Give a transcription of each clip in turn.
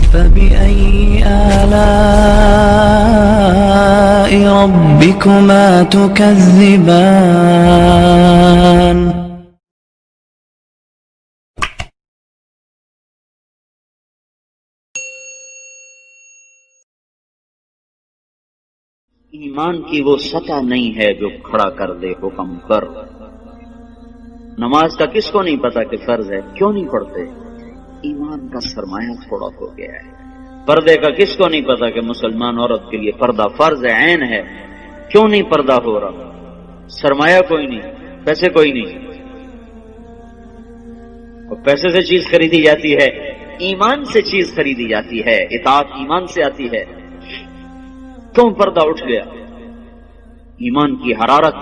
فبأي آلاء ربكما تكذبان ایمان کی وہ سطح نہیں ہے جو کھڑا کر دے حکم پر۔ نماز کا کس کو نہیں پتا کہ فرض ہے، کیوں نہیں پڑھتے؟ ایمان کا سرمایہ تھوڑا ہو گیا ہے۔ پردے کا کس کو نہیں پتا کہ مسلمان عورت کے لیے پردہ فرض ہے، عین ہے، کیوں نہیں پردہ ہو رہا؟ سرمایہ کوئی نہیں، پیسے کوئی نہیں، اور پیسے سے چیز خریدی جاتی ہے، ایمان سے چیز خریدی جاتی ہے، اطاعت ایمان سے آتی ہے، کیوں پردہ اٹھ گیا؟ ایمان کی حرارت۔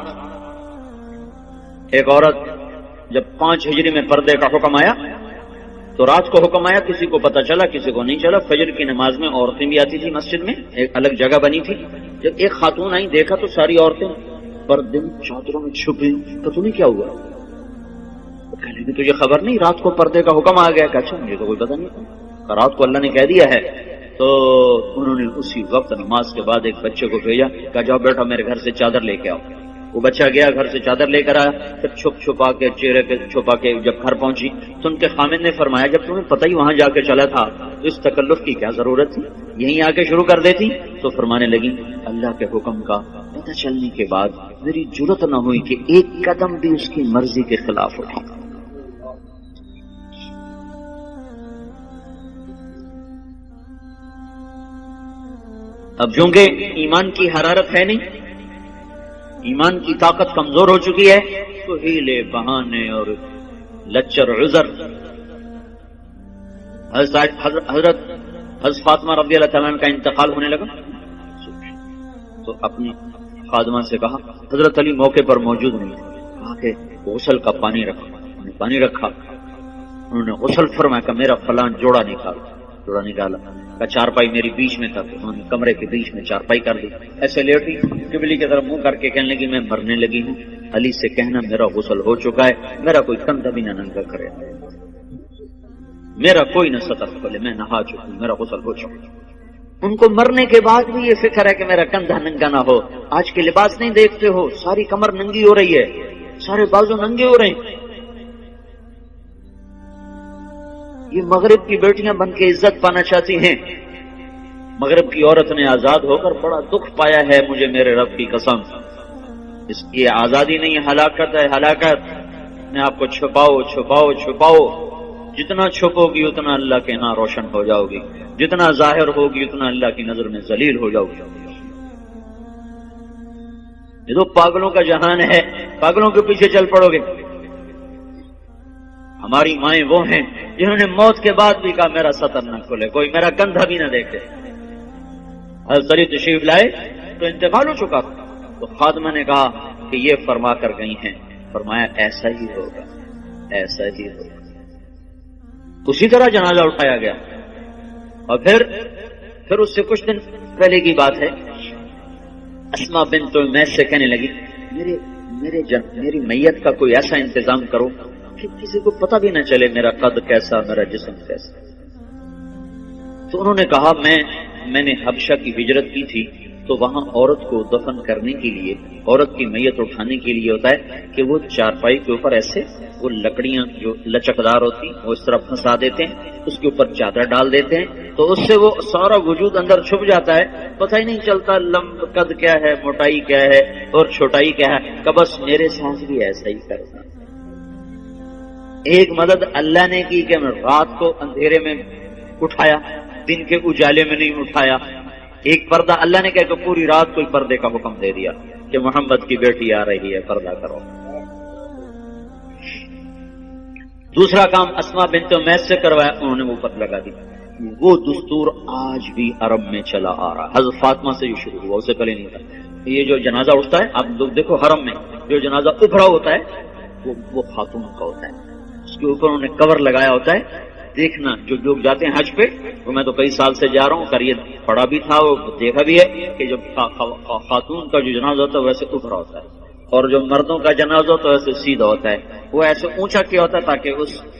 ایک عورت جب 5 ہجری میں پردے کا حکم آیا تو رات کو حکم آیا، کسی کو پتا چلا کسی کو نہیں چلا۔ فجر کی نماز میں عورتیں بھی آتی تھی مسجد میں، ایک الگ جگہ بنی تھی۔ جب ایک خاتون آئی، دیکھا تو ساری عورتیں پردے میں چادروں میں چھپی، پتہ نہیں کیا ہوا۔ کہنے لگی تجھے خبر نہیں رات کو پردے کا حکم آ گیا؟ کہ اچھا مجھے تو کوئی پتہ نہیں، رات کو اللہ نے کہہ دیا ہے۔ تو انہوں نے اسی وقت نماز کے بعد ایک بچے کو بھیجا، کہا جاؤ بیٹا میرے گھر سے چادر لے کے آؤ۔ وہ بچہ گیا، گھر سے چادر لے کر آیا، پھر چھپا کے چہرے پہ چھپا کے جب گھر پہنچی تو ان کے خامد نے فرمایا جب تمہیں پتہ ہی وہاں جا کے چلا تھا تو اس تکلف کی کیا ضرورت تھی، یہیں آ کے شروع کر دیتی۔ تو فرمانے لگی اللہ کے حکم کا پتہ چلنے کے بعد میری جرت نہ ہوئی کہ ایک قدم بھی اس کی مرضی کے خلاف اٹھاؤں۔ اب چونکہ ایمان کی حرارت ہے نہیں، ایمان کی طاقت کمزور ہو چکی ہے، تو ہیلے بہانے اور لچر عذر۔ حضرت فاطمہ رضی اللہ تعالیٰ عنہ کا انتقال ہونے لگا تو اپنی خادمہ سے کہا، حضرت علی موقع پر موجود نہیں، کہا کہ غسل کا پانی رکھا، پانی رکھا، انہوں نے غسل فرمایا کہ میرا فلاں جوڑا نکالا، کا چارپائی میری بیچ میں تھا، انہوں نے کمرے کے بیچ میں چارپائی کر دی، ایسے لیٹی قبلے کی طرف منہ کر کے کہنے لگی میں مرنے لگی ہوں، علی سے کہنا میرا غسل ہو چکا ہے، میرا کوئی کندھا بھی نہ ننگا کرے، میرا کوئی نہ سطر کھولے، میں نہا چکی ہوں، میرا غسل ہو چکا۔ ان کو مرنے کے بعد بھی یہ فکر ہے کہ میرا کندھا ننگا نہ ہو۔ آج کے لباس نہیں دیکھتے ہو، ساری کمر ننگی ہو رہی ہے، سارے بازو ننگے ہو رہے ہیں۔ یہ مغرب کی بیٹیاں بن کے عزت پانا چاہتی ہیں۔ مغرب کی عورت نے آزاد ہو کر بڑا دکھ پایا ہے، مجھے میرے رب کی قسم، اس کی آزادی نہیں، ہلاکت ہے، ہلاکت۔ اپنے آپ کو چھپاؤ چھپاؤ چھپاؤ، جتنا چھپو گی اتنا اللہ کے ہاں روشن ہو جاؤ گی، جتنا ظاہر ہوگی اتنا اللہ کی نظر میں ذلیل ہو جاؤ گی۔ یہ تو پاگلوں کا جہان ہے، پاگلوں کے پیچھے چل پڑو گے۔ ہماری مائیں وہ ہیں جنہوں نے موت کے بعد بھی کہا میرا سطر نہ کھلے، کوئی میرا کندھا بھی نہ دیکھے۔ حضرت علی تشریف لائے تو انتقال ہو چکا تھا، تو خادمہ نے کہا کہ یہ فرما کر گئی ہیں، فرمایا ایسا ہی ہوگا، ایسا ہی ہوگا۔ اسی طرح جنازہ اٹھایا گیا، اور پھر اس سے کچھ دن پہلے کی بات ہے، اسما بنت امیس سے کہنے لگی میری میت کا کوئی ایسا انتظام کرو کہ کسی کو پتہ بھی نہ چلے میرا قد کیسا، میرا جسم کیسا۔ تو انہوں نے کہا میں نے حبشہ کی ہجرت کی تھی، تو وہاں عورت کو دفن کرنے کے لیے، عورت کی میت اٹھانے کے لیے ہوتا ہے کہ وہ چارپائی کے اوپر ایسے وہ لکڑیاں جو لچکدار ہوتی وہ اس طرح پھنسا دیتے ہیں، اس کے اوپر چادر ڈال دیتے ہیں، تو اس سے وہ سارا وجود اندر چھپ جاتا ہے، پتہ ہی نہیں چلتا قد کیا ہے، موٹائی کیا ہے اور چھوٹائی کیا ہے۔ کہ بس میرے ساتھ بھی ایسا ہی کرنا۔ ایک مدد اللہ نے کی کہ میں رات کو اندھیرے میں اٹھایا، دن کے اجالے میں نہیں اٹھایا۔ ایک پردہ اللہ نے کہا کہ پوری رات کوئی پردے کا حکم دے دیا کہ محمد کی بیٹی آ رہی ہے، پردہ کرو۔ دوسرا کام اسما بنت امیس سے کروایا، انہوں نے وہ پر لگا دی۔ وہ دستور آج بھی عرب میں چلا آ رہا، حضرت فاطمہ سے جو شروع ہوا، اس سے پہلے نہیں تھا۔ یہ جو جنازہ اٹھتا ہے، آپ لوگ دیکھو حرم میں جو جنازہ ابھرا ہوتا ہے وہ خاتون کا ہوتا ہے، اس کے اوپر انہوں نے کور لگایا ہوتا ہے۔ دیکھنا جو لوگ جاتے ہیں حج پہ، وہ میں تو کئی سال سے جا رہا ہوں، کر یہ پڑھا بھی تھا، وہ دیکھا بھی ہے کہ جب خاتون کا جو جنازہ ہوتا ہے ویسے ابھرا ہوتا ہے، اور جو مردوں کا جنازہ ہوتا ہے ویسے سیدھا ہوتا ہے۔ وہ ایسے اونچا کیا ہوتا تاکہ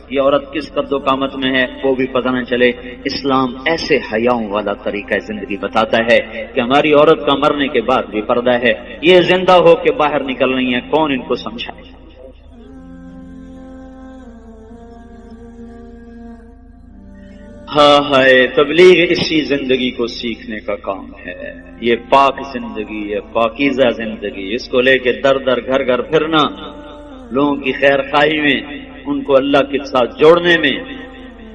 یہ عورت کس قد و قامت میں ہے وہ بھی پتہ نہ چلے۔ اسلام ایسے حیاؤں والا طریقہ زندگی بتاتا ہے کہ ہماری عورت کا مرنے کے بعد بھی پردہ ہے، یہ زندہ ہو کے باہر نکل رہی ہیں، کون ان کو سمجھائے؟ ہاں ہائے، تبلیغ اسی زندگی کو سیکھنے کا کام ہے، یہ پاک زندگی ہے، پاکیزہ زندگی، اس کو لے کے در در گھر گھر پھرنا، لوگوں کی خیر خواہی میں، ان کو اللہ کے ساتھ جوڑنے میں،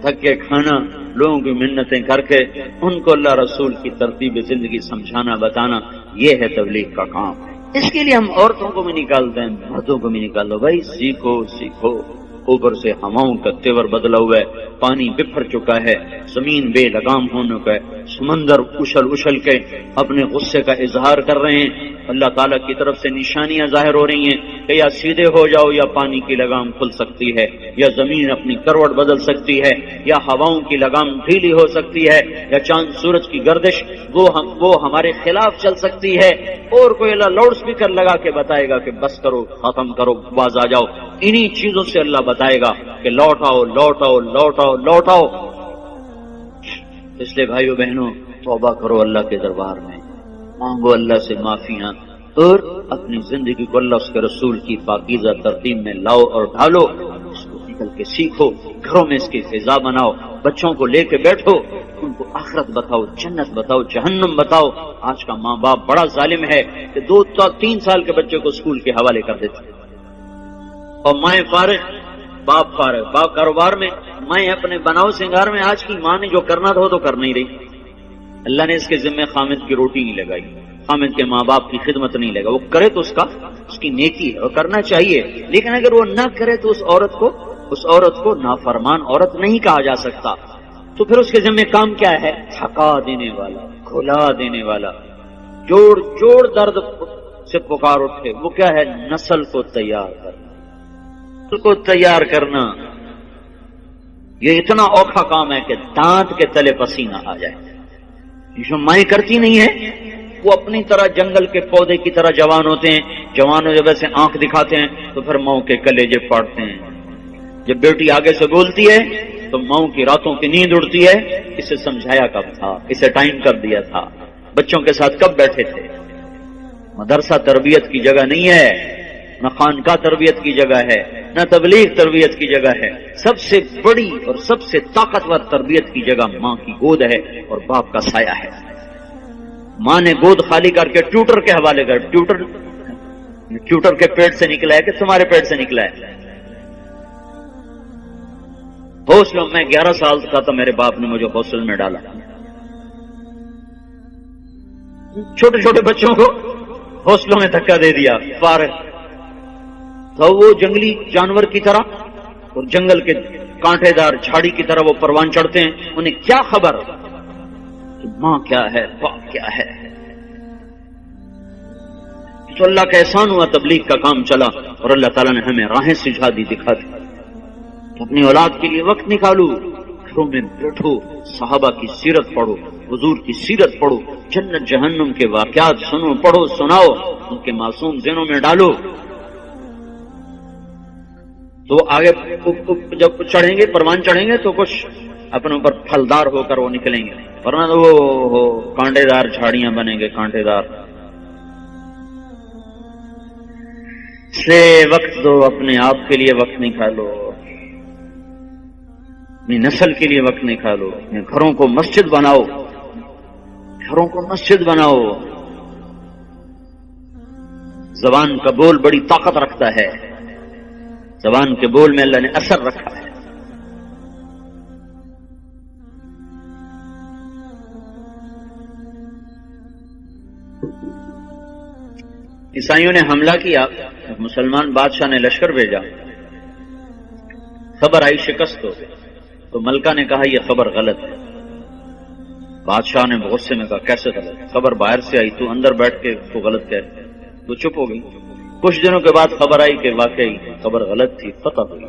دھکے کھانا، لوگوں کی منتیں کر کے ان کو اللہ رسول کی ترتیب زندگی سمجھانا بتانا، یہ ہے تبلیغ کا کام۔ اس کے لیے ہم عورتوں کو بھی نکالتے ہیں، مردوں کو بھی نکال دو، بھائی سیکھو سیکھو۔ اوپر سے ہواؤں کا تیور بدلا ہوا ہے، پانی بکھر چکا ہے، زمین بے لگام ہونے کا ہے، سمندر اچھل اچھل کے اپنے غصے کا اظہار کر رہے ہیں، اللہ تعالیٰ کی طرف سے نشانیاں ظاہر ہو رہی ہیں کہ یا سیدھے ہو جاؤ یا پانی کی لگام کھل سکتی ہے، یا زمین اپنی کروٹ بدل سکتی ہے، یا ہواؤں کی لگام ڈھیلی ہو سکتی ہے، یا چاند سورج کی گردش وہ ہمارے خلاف چل سکتی ہے، اور کوئی اللہ لاؤڈ اسپیکر لگا کے بتائے گا کہ بس کرو، ختم کرو، باز آ جاؤ۔ انہی چیزوں سے اللہ بتائے گا کہ لوٹ آؤ لوٹ آؤ لوٹ آؤ لوٹ آؤ۔ اس لیے بھائیو بہنوں، توبہ کرو اللہ کے دربار میں، مانگو اللہ سے معافیاں، اور اپنی زندگی کو اللہ اس کے رسول کی پاکیزہ ترتیب میں لاؤ اور ڈھالو، اس کو نکل کے سیکھو، گھروں میں اس کی فضا بناؤ، بچوں کو لے کے بیٹھو، ان کو آخرت بتاؤ، جنت بتاؤ، جہنم بتاؤ۔ آج کا ماں باپ بڑا ظالم ہے کہ 2-3 سال کے بچے کو اسکول کے حوالے کر دیتے، اور مائیں فارغ، باپ فارغ، باپ کاروبار میں، میں اپنے بناؤ سنگار میں۔ آج کی ماں نے جو کرنا تھا وہ تو کر نہیں رہی، اللہ نے اس کے ذمہ خامد کی روٹی نہیں لگائی، خامد کے ماں باپ کی خدمت نہیں لگا، وہ کرے تو اس کی نیکی ہے، وہ کرنا چاہیے، لیکن اگر وہ نہ کرے تو اس عورت کو نافرمان عورت نہیں کہا جا سکتا۔ تو پھر اس کے ذمہ کام کیا ہے؟ تھکا دینے والا، کھلا دینے والا، جوڑ جوڑ درد سے پکار اٹھے، وہ کیا ہے؟ نسل کو تیار کرنا۔ یہ اتنا اوکھا کام ہے کہ دانت کے تلے پسینہ آ جائے۔ جو مائیں کرتی نہیں ہے، وہ اپنی طرح جنگل کے پودے کی طرح جوان ہوتے ہیں، جوانوں جب ایسے آنکھ دکھاتے ہیں تو پھر ماؤں کے کلیجے پاڑتے ہیں۔ جب بیٹی آگے سے بولتی ہے تو ماؤں کی راتوں کی نیند اڑتی ہے، اسے سمجھایا کب تھا، اسے ٹائم کر دیا تھا، بچوں کے ساتھ کب بیٹھے تھے۔ مدرسہ تربیت کی جگہ نہیں ہے، نہ خانقاہ تربیت کی جگہ ہے، نہ تبلیغ تربیت کی جگہ ہے۔ سب سے بڑی اور سب سے طاقتور تربیت کی جگہ ماں کی گود ہے اور باپ کا سایہ ہے۔ ماں نے گود خالی کر کے ٹیوٹر کے حوالے کر، ٹیوٹر کے پیٹ سے نکلا ہے کہ تمہارے پیٹ سے نکلا ہے؟ ہاسٹل میں 11 سال کا تھا، میرے باپ نے مجھے ہاسٹل میں ڈالا۔ چھوٹے چھوٹے بچوں کو ہاسٹلوں میں دھکا دے دیا، فارغ تو وہ جنگلی جانور کی طرح اور جنگل کے کانٹے دار جھاڑی کی طرح وہ پروان چڑھتے ہیں، انہیں کیا خبر کہ ماں کیا ہے، باپ کیا ہے۔ تو اللہ کا احسان ہوا، تبلیغ کا کام چلا اور اللہ تعالیٰ نے ہمیں راہیں سجھا دی، دکھا دی۔ اپنی اولاد کے لیے وقت نکالو، گھروں میں بیٹھو، صحابہ کی سیرت پڑھو، حضور کی سیرت پڑھو، جنت جہنم کے واقعات سنو، پڑھو، سناؤ، ان کے معصوم ذہنوں میں ڈالو، تو آگے جب چڑھیں گے، پروان چڑھیں گے تو کچھ اپنے اوپر پھلدار ہو کر وہ نکلیں گے، ورنہ تو وہ کانٹے دار جھاڑیاں بنیں گے، کانٹے دار۔ سے وقت دو، اپنے آپ کے لیے وقت نکالو، اپنی نسل کے لیے وقت نکالو، اپنے گھروں کو مسجد بناؤ، گھروں کو مسجد بناؤ۔ زبان کا بول بڑی طاقت رکھتا ہے، زبان کے بول میں اللہ نے اثر رکھا ہے۔ عیسائیوں نے حملہ کیا، مسلمان بادشاہ نے لشکر بھیجا، خبر آئی شکست ہو، تو ملکہ نے کہا یہ خبر غلط ہے۔ بادشاہ نے غصے میں کہا کیسے غلط؟ خبر باہر سے آئی، تو اندر بیٹھ کے تو غلط کہہ رہے، تو چپ ہو گئی۔ کچھ دنوں کے بعد خبر آئی کہ واقعی خبر غلط تھی، فتح ہوئی۔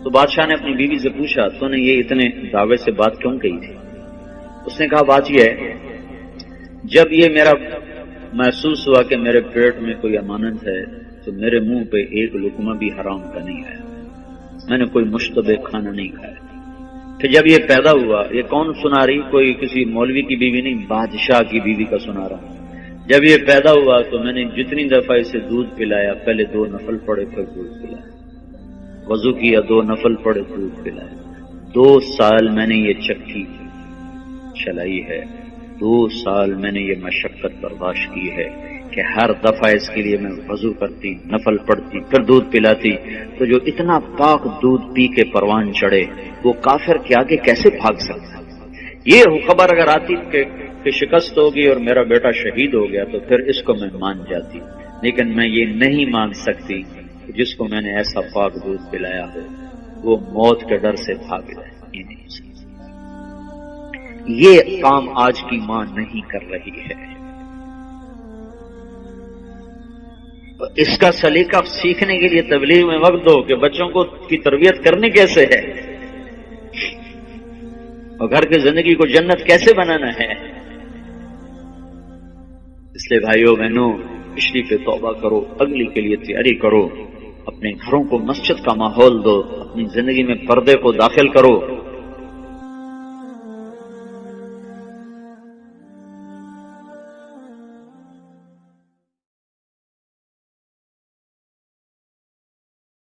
تو بادشاہ نے اپنی بیوی سے پوچھا تو نے یہ اتنے دعوے سے بات کیوں کہی تھی؟ اس نے کہا بات یہ ہے، جب یہ میرا محسوس ہوا کہ میرے پیٹ میں کوئی امانت ہے، تو میرے منہ پہ ایک لقمہ بھی حرام کا نہیں آیا، میں نے کوئی مشتبہ کھانا نہیں کھایا۔ پھر جب یہ پیدا ہوا، یہ کون سنا رہی؟ کوئی کسی مولوی کی بیوی نہیں، بادشاہ کی بیوی کا سنا رہا ہوں۔ جب یہ پیدا ہوا تو میں نے جتنی دفعہ اسے دودھ پلایا، پہلے 2 نفل پڑے پھر دودھ پلایا، وضو کیا 2 نفل پڑے دودھ پلایا۔ 2 سال میں نے یہ چکی چلائی ہے، 2 سال میں نے یہ مشقت برداشت کی ہے کہ ہر دفعہ اس کے لیے میں وضو کرتی، نفل پڑھتی، پھر دودھ پلاتی۔ تو جو اتنا پاک دودھ پی کے پروان چڑھے وہ کافر کے آگے کیسے بھاگ سکتا؟ یہ خبر اگر آتی کہ شکست ہوگی اور میرا بیٹا شہید ہو گیا تو پھر اس کو میں مان جاتی، لیکن میں یہ نہیں مان سکتی کہ جس کو میں نے ایسا پاک دودھ پلایا ہو وہ موت کے ڈر سے بھاگ جائے۔ یہ نہیں سکتی۔ یہ کام آج کی ماں نہیں کر رہی ہے۔ اس کا سلیقہ سیکھنے کے لیے تبلیغ میں وقت دو کہ بچوں کو کی تربیت کرنی کیسے ہے اور گھر کی زندگی کو جنت کیسے بنانا ہے۔ اس لیے بھائیو بہنوں، پچھلی پہ توبہ کرو، اگلی کے لیے تیاری کرو، اپنے گھروں کو مسجد کا ماحول دو، اپنی زندگی میں پردے کو داخل کرو،